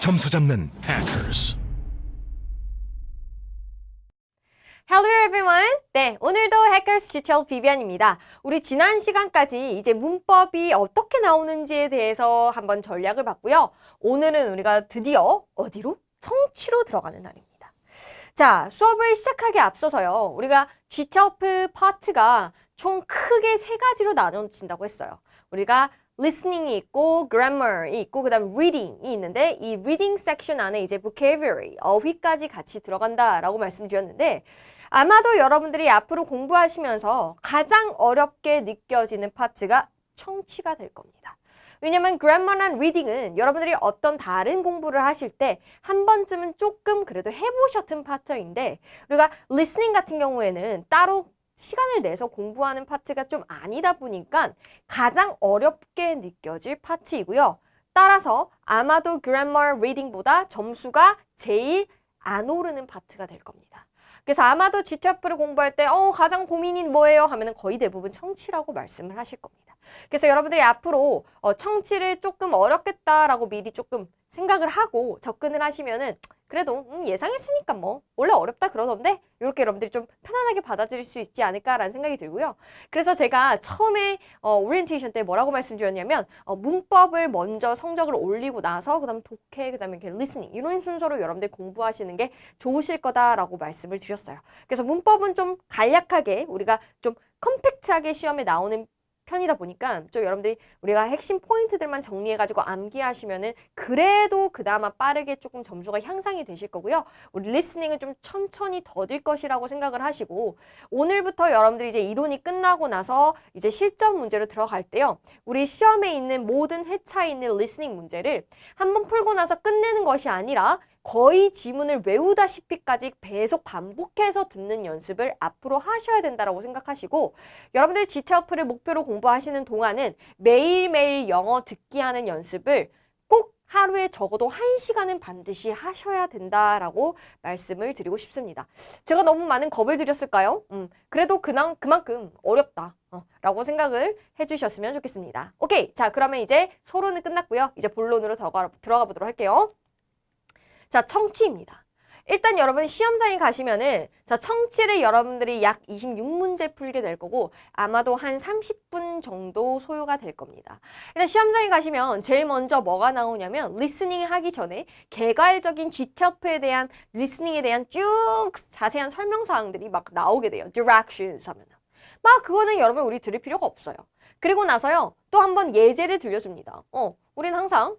점수 잡는 hackers. Hello everyone! 네, 오늘도 해커스 튜토리얼 비비안입니다. 우리 지난 시간까지 이제 문법이 어떻게 나오는지에 대해서 한번 전략을 봤고요. 오늘은 우리가 드디어 어디로? 성취로 들어가는 날입니다. 자, 수업을 시작하기 앞서서요. 우리가 G체프 파트가 총 크게 세 가지로 나눠진다고 했어요. 우리가 listening이 있고, grammar이 있고, 그 다음 reading이 있는데 이 reading section 안에 이제 vocabulary, 어휘까지 같이 들어간다라고 말씀드렸는데 아마도 여러분들이 앞으로 공부하시면서 가장 어렵게 느껴지는 파트가 청취가 될 겁니다. 왜냐면 grammar랑 reading은 여러분들이 어떤 다른 공부를 하실 때 한 번쯤은 조금 그래도 해보셨던 파트인데 우리가 listening 같은 경우에는 따로 시간을 내서 공부하는 파트가 좀 아니다 보니까 가장 어렵게 느껴질 파트이고요. 따라서 아마도 grammar reading보다 점수가 제일 안 오르는 파트가 될 겁니다. 그래서 아마도 G체프를 공부할 때 가장 고민이 뭐예요? 하면은 거의 대부분 청취라고 말씀을 하실 겁니다. 그래서 여러분들이 앞으로 청취를 조금 어렵겠다라고 미리 조금 생각을 하고 접근을 하시면은 그래도 예상했으니까 뭐 원래 어렵다 그러던데 이렇게 여러분들이 좀 편안하게 받아들일 수 있지 않을까라는 생각이 들고요. 그래서 제가 처음에 오리엔테이션 때 뭐라고 말씀드렸냐면 문법을 먼저 성적을 올리고 나서 그 다음 독해, 그 다음에 이렇게 리스닝 이런 순서로 여러분들 공부하시는 게 좋으실 거다라고 말씀을 드렸어요. 그래서 문법은 좀 간략하게 우리가 좀 컴팩트하게 시험에 나오는 편이다 보니까 좀 여러분들이 우리가 핵심 포인트들만 정리해가지고 암기하시면은 그래도 그나마 빠르게 조금 점수가 향상이 되실 거고요. 우리 리스닝은 좀 천천히 더딜 것이라고 생각을 하시고 오늘부터 여러분들이 이제 이론이 끝나고 나서 이제 실전 문제로 들어갈 때요. 우리 시험에 있는 모든 회차에 있는 리스닝 문제를 한번 풀고 나서 끝내는 것이 아니라 거의 지문을 외우다시피까지 계속 반복해서 듣는 연습을 앞으로 하셔야 된다고 생각하시고 여러분들 G체프를 목표로 공부하시는 동안은 매일매일 영어 듣기 하는 연습을 꼭 하루에 적어도 1시간은 반드시 하셔야 된다라고 말씀을 드리고 싶습니다. 제가 너무 많은 겁을 드렸을까요? 그래도 그만큼 어렵다 라고 생각을 해주셨으면 좋겠습니다. 오케이, 자 그러면 이제 서론은 끝났고요. 이제 본론으로 들어가 보도록 할게요. 자, 청취입니다. 일단 여러분 시험장에 가시면은 자, 청취를 여러분들이 약 26문제 풀게 될 거고 아마도 한 30분 정도 소요가 될 겁니다. 일단 시험장에 가시면 제일 먼저 뭐가 나오냐면 리스닝 하기 전에 개괄적인 G체프에 대한 리스닝에 대한 쭉 자세한 설명사항들이 막 나오게 돼요. directions 하면. 막 그거는 여러분 우리 들을 필요가 없어요. 그리고 나서요. 또 한번 예제를 들려줍니다. 우리는 항상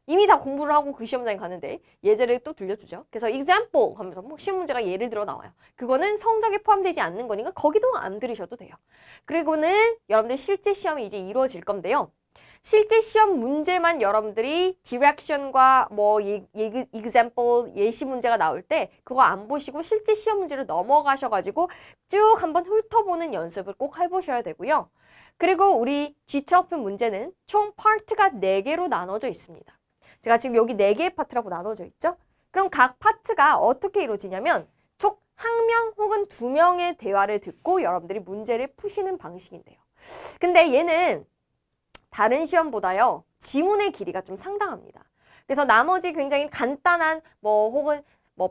이미 다 공부를 하고 그 시험장에 가는데 예제를 또 들려주죠. 그래서 example 하면서 뭐 시험 문제가 예를 들어 나와요. 그거는 성적에 포함되지 않는 거니까 거기도 안 들으셔도 돼요. 그리고는 여러분들 실제 시험이 이제 이루어질 건데요. 실제 시험 문제만 여러분들이 direction과 뭐 example 예시 문제가 나올 때 그거 안 보시고 실제 시험 문제로 넘어가셔가지고 쭉 한번 훑어보는 연습을 꼭 해보셔야 되고요. 그리고 우리 G체프 문제는 총 파트가 4개로 나눠져 있습니다. 제가 지금 여기 4개의 파트라고 나눠져 있죠? 그럼 각 파트가 어떻게 이루어지냐면 총 1명 혹은 2명의 대화를 듣고 여러분들이 문제를 푸시는 방식인데요. 근데 얘는 다른 시험보다요. 지문의 길이가 좀 상당합니다. 그래서 나머지 굉장히 간단한 혹은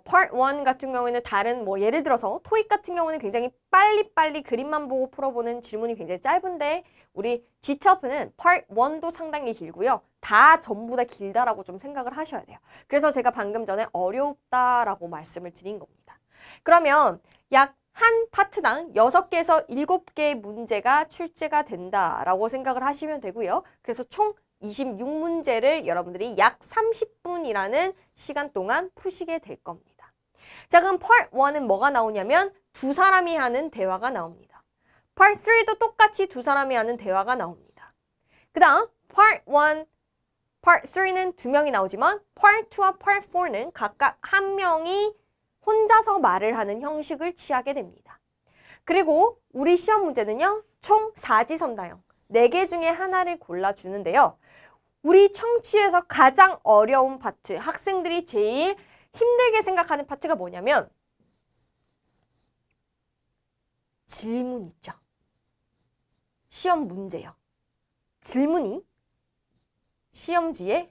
part 1 같은 경우에는 다른 예를 들어서 토익 같은 경우는 굉장히 빨리빨리 그림만 보고 풀어보는 질문이 굉장히 짧은데 우리 G체프는 part 1도 상당히 길고요. 다 전부 다 길다라고 좀 생각을 하셔야 돼요. 그래서 제가 방금 전에 어렵다라고 말씀을 드린 겁니다. 그러면 약 한 파트당 6개에서 7개의 문제가 출제가 된다라고 생각을 하시면 되고요. 그래서 총 26문제를 여러분들이 약 30분이라는 시간 동안 푸시게 될 겁니다. 자, 그럼 Part 1은 뭐가 나오냐면 두 사람이 하는 대화가 나옵니다. Part 3도 똑같이 두 사람이 하는 대화가 나옵니다. 그 다음 Part 1, Part 3는 2명이 나오지만 Part 2와 Part 4는 각각 1명이 혼자서 말을 하는 형식을 취하게 됩니다. 그리고 우리 시험 문제는요. 총 사지선다형 4개 중에 하나를 골라주는데요. 우리 청취에서 가장 어려운 파트, 학생들이 제일 힘들게 생각하는 파트가 뭐냐면 질문 있죠. 시험 문제요. 질문이 시험지에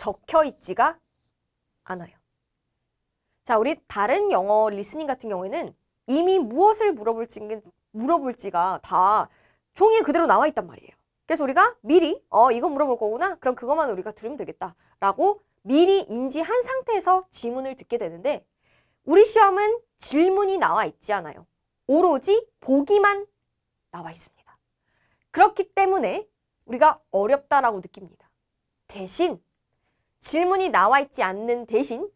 적혀 있지가 않아요. 자, 우리 다른 영어 리스닝 같은 경우에는 이미 무엇을 물어볼지가 다 종이에 그대로 나와 있단 말이에요. 그래서 우리가 미리 이거 물어볼 거구나. 그럼 그것만 우리가 들으면 되겠다라고 미리 인지한 상태에서 지문을 듣게 되는데 우리 시험은 질문이 나와 있지 않아요. 오로지 보기만 나와 있습니다. 그렇기 때문에 우리가 어렵다라고 느낍니다. 대신 질문이 나와 있지 않는 대신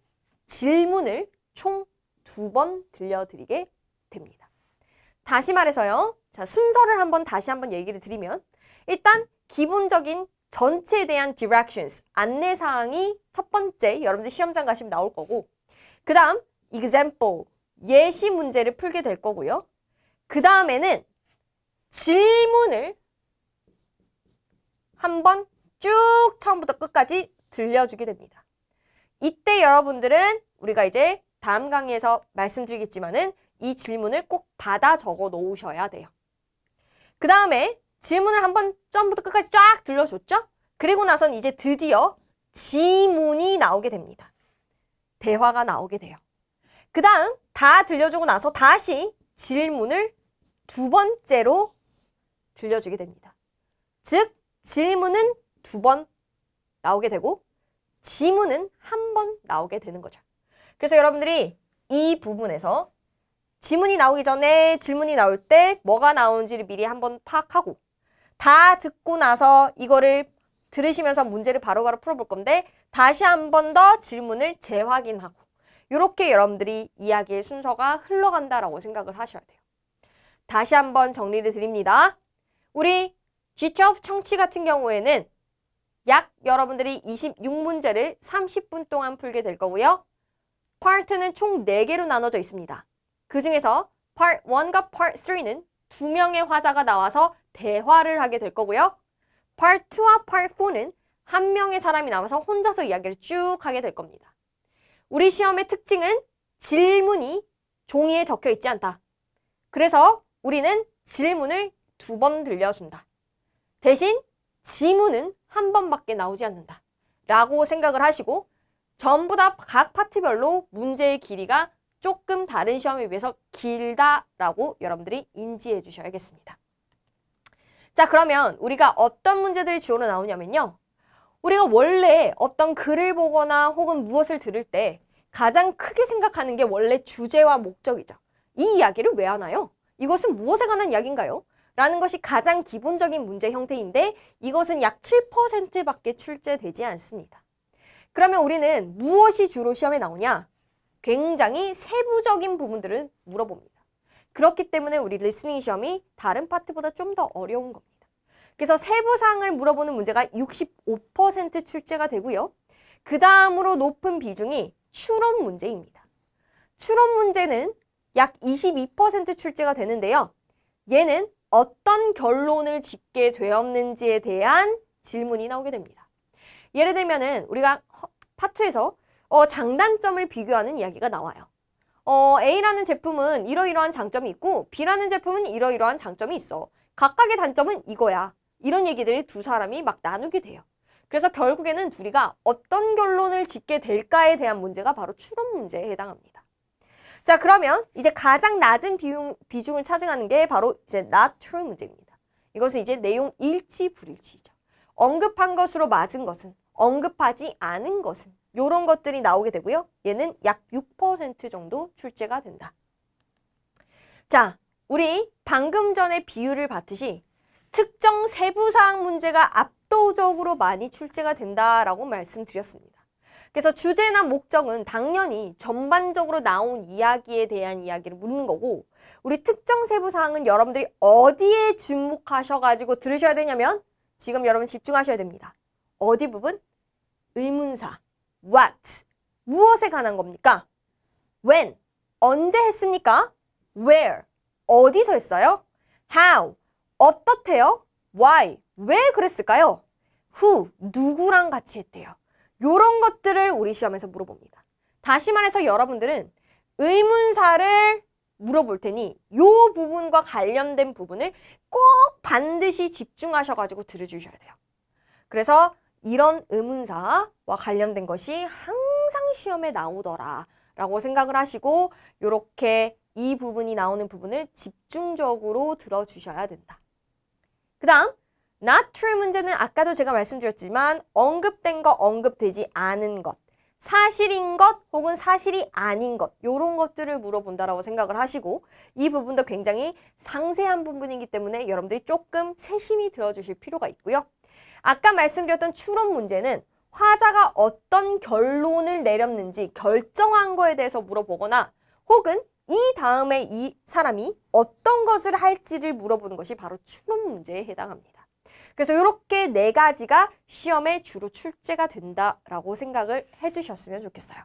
질문을 총 2번 들려드리게 됩니다. 다시 말해서요. 자, 순서를 다시 한번 얘기를 드리면 일단 기본적인 전체에 대한 directions, 안내사항이 첫 번째 여러분들 시험장 가시면 나올 거고 그 다음 example, 예시 문제를 풀게 될 거고요. 그 다음에는 질문을 한번 쭉 처음부터 끝까지 들려주게 됩니다. 이때 여러분들은 우리가 이제 다음 강의에서 말씀드리겠지만은 이 질문을 꼭 받아 적어 놓으셔야 돼요. 그 다음에 질문을 한번 처음부터 끝까지 쫙 들려줬죠? 그리고 나선 이제 드디어 지문이 나오게 됩니다. 대화가 나오게 돼요. 그 다음 다 들려주고 나서 다시 질문을 2번째로 들려주게 됩니다. 즉 질문은 2번 나오게 되고 지문은 1번 나오게 되는 거죠. 그래서 여러분들이 이 부분에서 지문이 나오기 전에 질문이 나올 때 뭐가 나오는지를 미리 한번 파악하고 다 듣고 나서 이거를 들으시면서 문제를 바로바로 풀어볼 건데 다시 한 번 더 질문을 재확인하고 이렇게 여러분들이 이야기의 순서가 흘러간다라고 생각을 하셔야 돼요. 다시 한번 정리를 드립니다. 우리 G12 청취 같은 경우에는 약 여러분들이 26문제를 30분 동안 풀게 될 거고요. 파트는 총 4개로 나눠져 있습니다. 그 중에서 Part 1과 Part 3는 2명의 화자가 나와서 대화를 하게 될 거고요. Part 2와 Part 4는 1명의 사람이 나와서 혼자서 이야기를 쭉 하게 될 겁니다. 우리 시험의 특징은 질문이 종이에 적혀 있지 않다. 그래서 우리는 질문을 2번 들려준다. 대신 지문은 1번밖에 나오지 않는다. 라고 생각을 하시고 전부 다 각 파트별로 문제의 길이가 조금 다른 시험에 비해서 길다라고 여러분들이 인지해 주셔야겠습니다. 자, 그러면 우리가 어떤 문제들이 주어로 나오냐면요. 우리가 원래 어떤 글을 보거나 혹은 무엇을 들을 때 가장 크게 생각하는 게 원래 주제와 목적이죠. 이 이야기를 왜 하나요? 이것은 무엇에 관한 이야기인가요? 라는 것이 가장 기본적인 문제 형태인데 이것은 약 7%밖에 출제되지 않습니다. 그러면 우리는 무엇이 주로 시험에 나오냐? 굉장히 세부적인 부분들을 물어봅니다. 그렇기 때문에 우리 리스닝 시험이 다른 파트보다 좀 더 어려운 겁니다. 그래서 세부사항을 물어보는 문제가 65% 출제가 되고요. 그 다음으로 높은 비중이 추론 문제입니다. 추론 문제는 약 22% 출제가 되는데요. 얘는 어떤 결론을 짓게 되었는지에 대한 질문이 나오게 됩니다. 예를 들면은 우리가 파트에서 장단점을 비교하는 이야기가 나와요. A라는 제품은 이러이러한 장점이 있고 B라는 제품은 이러이러한 장점이 있어. 각각의 단점은 이거야. 이런 얘기들이 두 사람이 막 나누게 돼요. 그래서 결국에는 둘이가 어떤 결론을 짓게 될까에 대한 문제가 바로 추론 문제에 해당합니다. 자, 그러면 이제 가장 낮은 비중을 차지하는 게 바로 이제 not true 문제입니다. 이것은 이제 내용 일치, 불일치죠. 언급한 것으로 맞은 것은, 언급하지 않은 것은 이런 것들이 나오게 되고요. 얘는 약 6% 정도 출제가 된다. 자, 우리 방금 전에 비유를 봤듯이 특정 세부사항 문제가 압도적으로 많이 출제가 된다라고 말씀드렸습니다. 그래서 주제나 목적은 당연히 전반적으로 나온 이야기에 대한 이야기를 묻는 거고 우리 특정 세부사항은 여러분들이 어디에 주목하셔가지고 들으셔야 되냐면 지금 여러분 집중하셔야 됩니다. 어디 부분? 의문사. What? 무엇에 관한 겁니까? When? 언제 했습니까? Where? 어디서 했어요? How? 어떻대요? Why? 왜 그랬을까요? Who? 누구랑 같이 했대요? 요런 것들을 우리 시험에서 물어봅니다. 다시 말해서 여러분들은 의문사를 물어볼 테니 요 부분과 관련된 부분을 꼭 반드시 집중하셔가지고 들어주셔야 돼요. 그래서 이런 의문사와 관련된 것이 항상 시험에 나오더라 라고 생각을 하시고 요렇게 이 부분이 나오는 부분을 집중적으로 들어주셔야 된다. 그 다음 not true 문제는 아까도 제가 말씀드렸지만 언급된 것, 언급되지 않은 것, 사실인 것 혹은 사실이 아닌 것 이런 것들을 물어본다라고 생각을 하시고 이 부분도 굉장히 상세한 부분이기 때문에 여러분들이 조금 세심히 들어주실 필요가 있고요. 아까 말씀드렸던 추론 문제는 화자가 어떤 결론을 내렸는지 결정한 거에 대해서 물어보거나 혹은 이 다음에 이 사람이 어떤 것을 할지를 물어보는 것이 바로 추론 문제에 해당합니다. 그래서 이렇게 네 가지가 시험에 주로 출제가 된다라고 생각을 해주셨으면 좋겠어요.